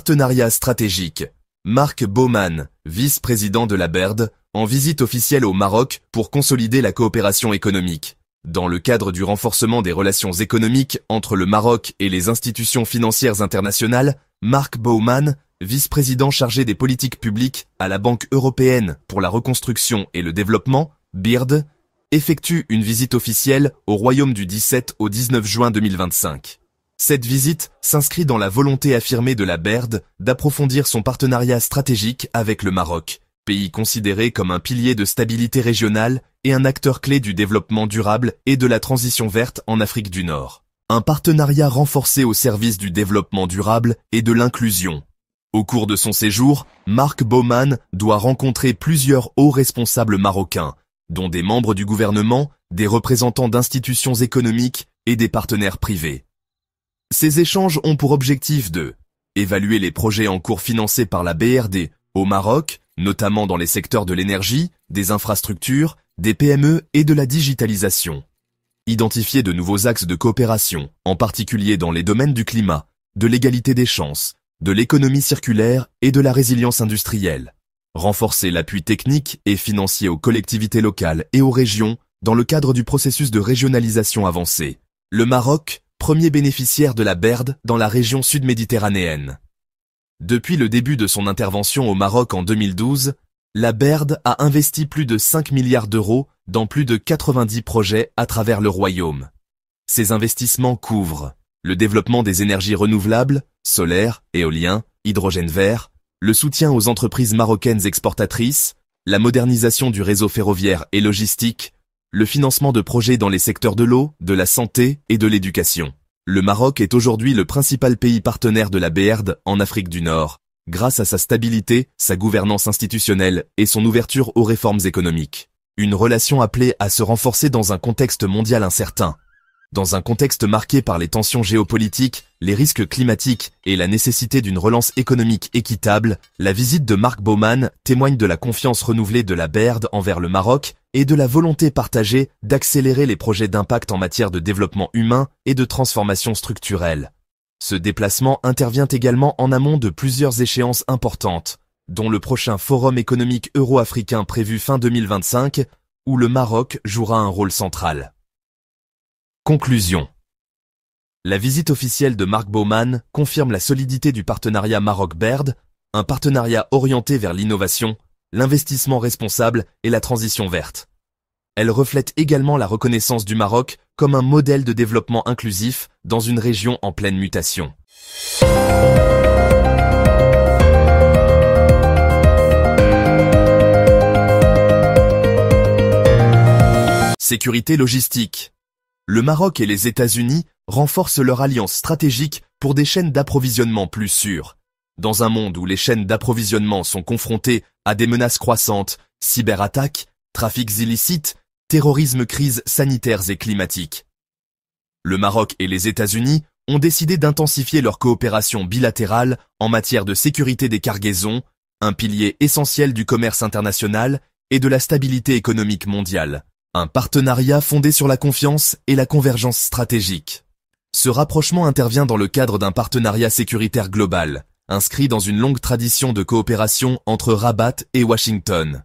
Partenariat stratégique. Mark Baumann, vice-président de la BERD, en visite officielle au Maroc pour consolider la coopération économique. Dans le cadre du renforcement des relations économiques entre le Maroc et les institutions financières internationales, Mark Baumann, vice-président chargé des politiques publiques à la Banque européenne pour la reconstruction et le développement, BERD, effectue une visite officielle au Royaume du 17 au 19 juin 2025. Cette visite s'inscrit dans la volonté affirmée de la BERD d'approfondir son partenariat stratégique avec le Maroc, pays considéré comme un pilier de stabilité régionale et un acteur clé du développement durable et de la transition verte en Afrique du Nord. Un partenariat renforcé au service du développement durable et de l'inclusion. Au cours de son séjour, Mark Baumann doit rencontrer plusieurs hauts responsables marocains, dont des membres du gouvernement, des représentants d'institutions économiques et des partenaires privés. Ces échanges ont pour objectif de évaluer les projets en cours financés par la BRD au Maroc, notamment dans les secteurs de l'énergie, des infrastructures, des PME et de la digitalisation. Identifier de nouveaux axes de coopération, en particulier dans les domaines du climat, de l'égalité des chances, de l'économie circulaire et de la résilience industrielle. Renforcer l'appui technique et financier aux collectivités locales et aux régions dans le cadre du processus de régionalisation avancée. Le Maroc, premier bénéficiaire de la BERD dans la région sud-méditerranéenne. Depuis le début de son intervention au Maroc en 2012, la BERD a investi plus de 5 milliards d'euros dans plus de 90 projets à travers le royaume. Ces investissements couvrent le développement des énergies renouvelables, solaire, éolien, hydrogène vert, le soutien aux entreprises marocaines exportatrices, la modernisation du réseau ferroviaire et logistique, le financement de projets dans les secteurs de l'eau, de la santé et de l'éducation. Le Maroc est aujourd'hui le principal pays partenaire de la BERD en Afrique du Nord, grâce à sa stabilité, sa gouvernance institutionnelle et son ouverture aux réformes économiques. Une relation appelée à se renforcer dans un contexte mondial incertain. Dans un contexte marqué par les tensions géopolitiques, les risques climatiques et la nécessité d'une relance économique équitable, la visite de Mark Baumann témoigne de la confiance renouvelée de la BERD envers le Maroc et de la volonté partagée d'accélérer les projets d'impact en matière de développement humain et de transformation structurelle. Ce déplacement intervient également en amont de plusieurs échéances importantes, dont le prochain Forum économique euro-africain prévu fin 2025, où le Maroc jouera un rôle central. Conclusion. La visite officielle de Mark Baumann confirme la solidité du partenariat Maroc-BERD, un partenariat orienté vers l'innovation, l'investissement responsable et la transition verte. Elle reflète également la reconnaissance du Maroc comme un modèle de développement inclusif dans une région en pleine mutation. Sécurité logistique. Le Maroc et les États-Unis renforcent leur alliance stratégique pour des chaînes d'approvisionnement plus sûres. Dans un monde où les chaînes d'approvisionnement sont confrontées à des menaces croissantes, cyberattaques, trafics illicites, terrorisme, crises sanitaires et climatiques. Le Maroc et les États-Unis ont décidé d'intensifier leur coopération bilatérale en matière de sécurité des cargaisons, un pilier essentiel du commerce international et de la stabilité économique mondiale. Un partenariat fondé sur la confiance et la convergence stratégique. Ce rapprochement intervient dans le cadre d'un partenariat sécuritaire global, inscrit dans une longue tradition de coopération entre Rabat et Washington.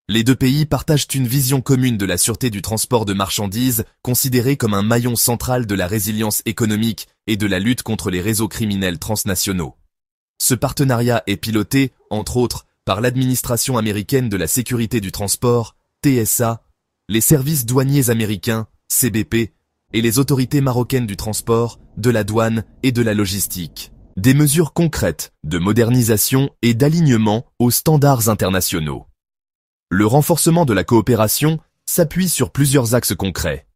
Les deux pays partagent une vision commune de la sûreté du transport de marchandises, considérée comme un maillon central de la résilience économique et de la lutte contre les réseaux criminels transnationaux. Ce partenariat est piloté, entre autres, par l'administration américaine de la sécurité du transport, TSA, les services douaniers américains, CBP, et les autorités marocaines du transport, de la douane et de la logistique. Des mesures concrètes de modernisation et d'alignement aux standards internationaux. Le renforcement de la coopération s'appuie sur plusieurs axes concrets.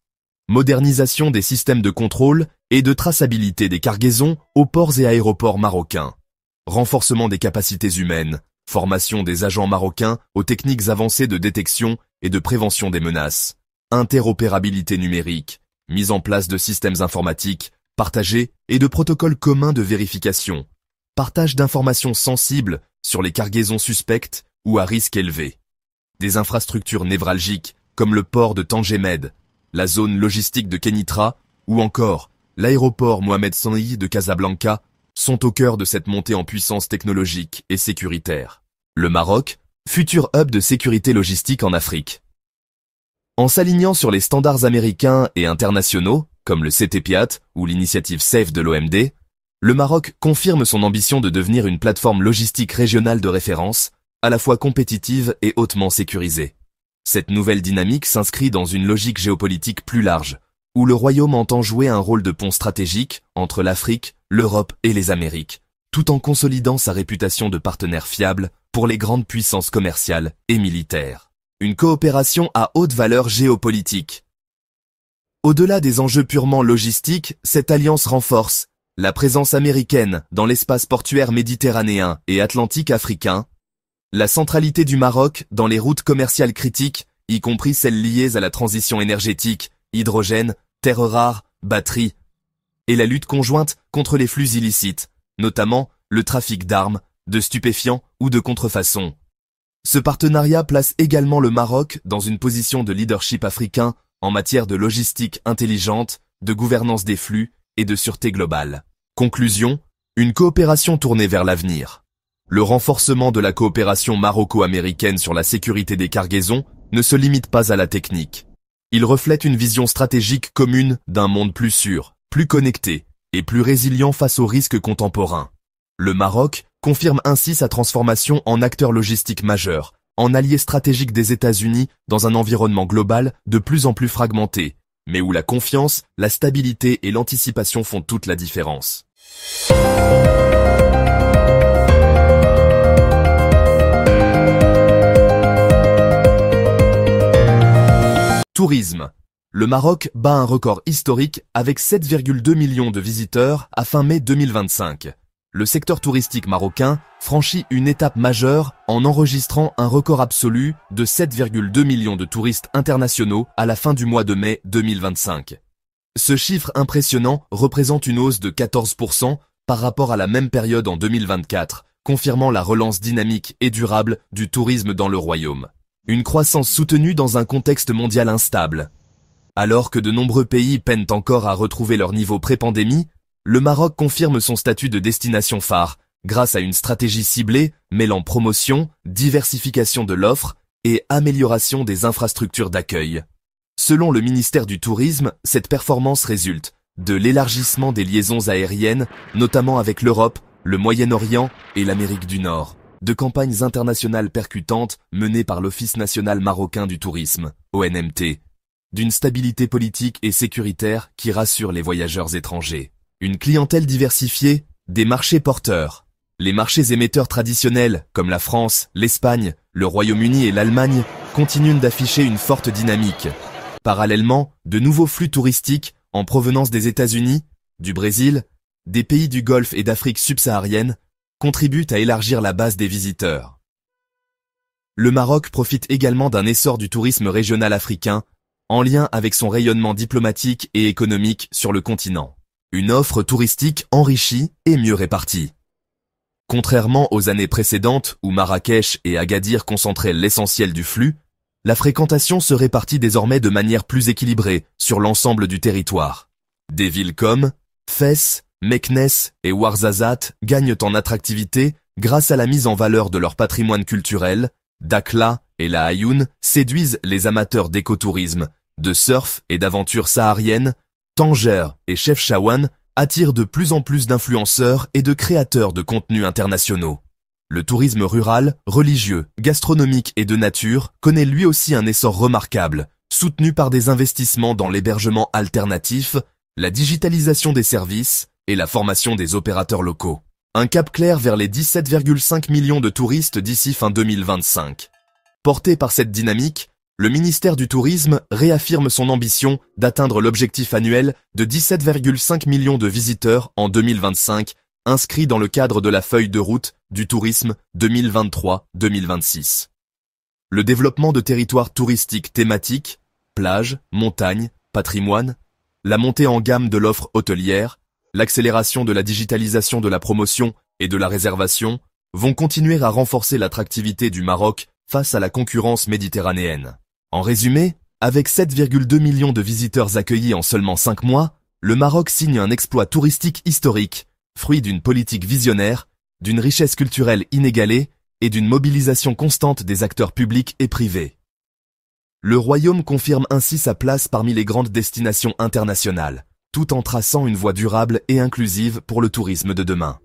Modernisation des systèmes de contrôle et de traçabilité des cargaisons aux ports et aéroports marocains. Renforcement des capacités humaines, formation des agents marocains aux techniques avancées de détection et de prévention des menaces, interopérabilité numérique, mise en place de systèmes informatiques partagés et de protocoles communs de vérification, partage d'informations sensibles sur les cargaisons suspectes ou à risque élevé, des infrastructures névralgiques comme le port de Tangemed, la zone logistique de Kenitra ou encore l'aéroport Mohamed Sanaï de Casablanca sont au cœur de cette montée en puissance technologique et sécuritaire. Le Maroc, futur hub de sécurité logistique en Afrique. En s'alignant sur les standards américains et internationaux, comme le CTPIAT ou l'initiative SAFE de l'OMD, le Maroc confirme son ambition de devenir une plateforme logistique régionale de référence, à la fois compétitive et hautement sécurisée. Cette nouvelle dynamique s'inscrit dans une logique géopolitique plus large, où le Royaume entend jouer un rôle de pont stratégique entre l'Afrique, l'Europe et les Amériques, tout en consolidant sa réputation de partenaire fiable pour les grandes puissances commerciales et militaires. Une coopération à haute valeur géopolitique. Au-delà des enjeux purement logistiques, cette alliance renforce la présence américaine dans l'espace portuaire méditerranéen et atlantique africain, la centralité du Maroc dans les routes commerciales critiques, y compris celles liées à la transition énergétique, hydrogène, terres rares, batteries, et la lutte conjointe contre les flux illicites, notamment le trafic d'armes, de stupéfiants ou de contrefaçons. Ce partenariat place également le Maroc dans une position de leadership africain en matière de logistique intelligente, de gouvernance des flux et de sûreté globale. Conclusion, une coopération tournée vers l'avenir. Le renforcement de la coopération maroco-américaine sur la sécurité des cargaisons ne se limite pas à la technique. Il reflète une vision stratégique commune d'un monde plus sûr, plus connecté et plus résilient face aux risques contemporains. Le Maroc confirme ainsi sa transformation en acteur logistique majeur, en allié stratégique des États-Unis dans un environnement global de plus en plus fragmenté, mais où la confiance, la stabilité et l'anticipation font toute la différence. Tourisme. Le Maroc bat un record historique avec 7,2 millions de visiteurs à fin mai 2025. Le secteur touristique marocain franchit une étape majeure en enregistrant un record absolu de 7,2 millions de touristes internationaux à la fin du mois de mai 2025. Ce chiffre impressionnant représente une hausse de 14% par rapport à la même période en 2024, confirmant la relance dynamique et durable du tourisme dans le royaume. Une croissance soutenue dans un contexte mondial instable. Alors que de nombreux pays peinent encore à retrouver leur niveau pré-pandémie, le Maroc confirme son statut de destination phare, grâce à une stratégie ciblée mêlant promotion, diversification de l'offre et amélioration des infrastructures d'accueil. Selon le ministère du Tourisme, cette performance résulte de l'élargissement des liaisons aériennes, notamment avec l'Europe, le Moyen-Orient et l'Amérique du Nord, de campagnes internationales percutantes menées par l'Office national marocain du tourisme, ONMT, d'une stabilité politique et sécuritaire qui rassure les voyageurs étrangers. Une clientèle diversifiée, des marchés porteurs. Les marchés émetteurs traditionnels, comme la France, l'Espagne, le Royaume-Uni et l'Allemagne, continuent d'afficher une forte dynamique. Parallèlement, de nouveaux flux touristiques, en provenance des États-Unis, du Brésil, des pays du Golfe et d'Afrique subsaharienne, contribuent à élargir la base des visiteurs. Le Maroc profite également d'un essor du tourisme régional africain, en lien avec son rayonnement diplomatique et économique sur le continent. Une offre touristique enrichie et mieux répartie. Contrairement aux années précédentes où Marrakech et Agadir concentraient l'essentiel du flux, la fréquentation se répartit désormais de manière plus équilibrée sur l'ensemble du territoire. Des villes comme Fès, Meknès et Ouarzazate gagnent en attractivité grâce à la mise en valeur de leur patrimoine culturel. Dakhla et La Aïoun séduisent les amateurs d'écotourisme, de surf et d'aventures sahariennes. Tanger et Chefchaouen attirent de plus en plus d'influenceurs et de créateurs de contenus internationaux. Le tourisme rural, religieux, gastronomique et de nature connaît lui aussi un essor remarquable, soutenu par des investissements dans l'hébergement alternatif, la digitalisation des services et la formation des opérateurs locaux. Un cap clair vers les 17,5 millions de touristes d'ici fin 2025. Porté par cette dynamique, le ministère du Tourisme réaffirme son ambition d'atteindre l'objectif annuel de 17,5 millions de visiteurs en 2025, inscrit dans le cadre de la feuille de route du tourisme 2023-2026. Le développement de territoires touristiques thématiques, plages, montagnes, patrimoine, la montée en gamme de l'offre hôtelière, l'accélération de la digitalisation de la promotion et de la réservation vont continuer à renforcer l'attractivité du Maroc face à la concurrence méditerranéenne. En résumé, avec 7,2 millions de visiteurs accueillis en seulement 5 mois, le Maroc signe un exploit touristique historique, fruit d'une politique visionnaire, d'une richesse culturelle inégalée et d'une mobilisation constante des acteurs publics et privés. Le royaume confirme ainsi sa place parmi les grandes destinations internationales, tout en traçant une voie durable et inclusive pour le tourisme de demain.